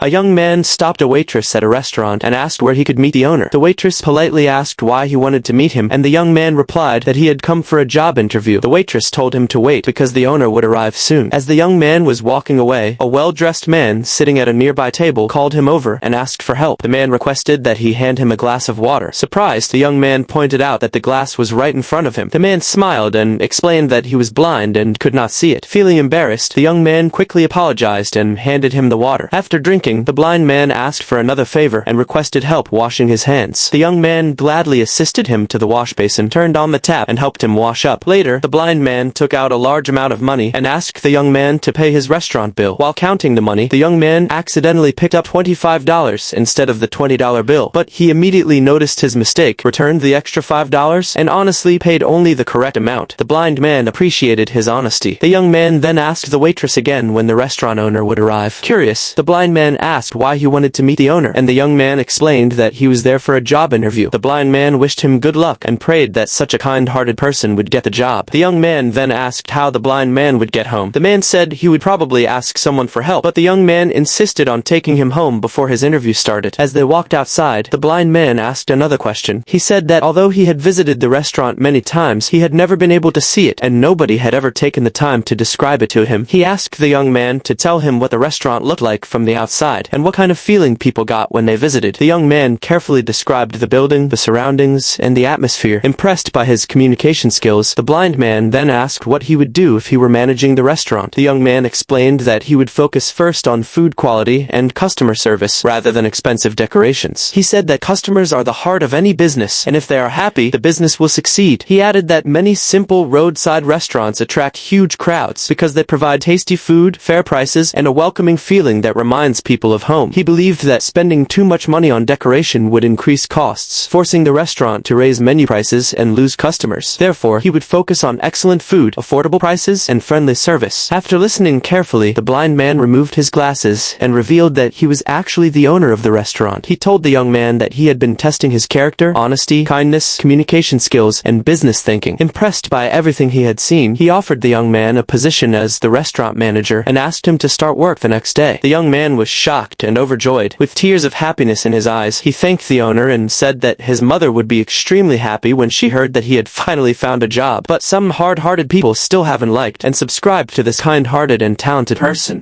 A young man stopped a waitress at a restaurant and asked where he could meet the owner. The waitress politely asked why he wanted to meet him, and the young man replied that he had come for a job interview. The waitress told him to wait because the owner would arrive soon. As the young man was walking away, a well-dressed man sitting at a nearby table called him over and asked for help. The man requested that he hand him a glass of water. Surprised, the young man pointed out that the glass was right in front of him. The man smiled and explained that he was blind and could not see it. Feeling embarrassed, the young man quickly apologized and handed him the water. After drinking, the blind man asked for another favor and requested help washing his hands. The young man gladly assisted him to the wash basin, turned on the tap, and helped him wash up. Later, the blind man took out a large amount of money and asked the young man to pay his restaurant bill. While counting the money, the young man accidentally picked up $25 instead of the $20 bill, but he immediately noticed his mistake, returned the extra $5, and honestly paid only the correct amount. The blind man appreciated his honesty. The young man then asked the waitress again when the restaurant owner would arrive. Curious, the blind man asked why he wanted to meet the owner, and the young man explained that he was there for a job interview. The blind man wished him good luck and prayed that such a kind-hearted person would get the job. The young man then asked how the blind man would get home. The man said he would probably ask someone for help, but the young man insisted on taking him home before his interview started. As they walked outside, the blind man asked another question. He said that although he had visited the restaurant many times, he had never been able to see it, and nobody had ever taken the time to describe it to him. He asked the young man to tell him what the restaurant looked like from the outside, and what kind of feeling people got when they visited. The young man carefully described the building, the surroundings, and the atmosphere. Impressed by his communication skills, the blind man then asked what he would do if he were managing the restaurant. The young man explained that he would focus first on food quality and customer service rather than expensive decorations. He said that customers are the heart of any business, and if they are happy, the business will succeed. He added that many simple roadside restaurants attract huge crowds because they provide tasty food, fair prices, and a welcoming feeling that reminds people of home. He believed that spending too much money on decoration would increase costs, forcing the restaurant to raise menu prices and lose customers. Therefore, he would focus on excellent food, affordable prices, and friendly service. After listening carefully, the blind man removed his glasses and revealed that he was actually the owner of the restaurant. He told the young man that he had been testing his character, honesty, kindness, communication skills, and business thinking. Impressed by everything he had seen, he offered the young man a position as the restaurant manager and asked him to start work the next day. The young man was shocked and overjoyed. With tears of happiness in his eyes, he thanked the owner and said that his mother would be extremely happy when she heard that he had finally found a job. But some hard-hearted people still haven't liked and subscribed to this kind-hearted and talented person.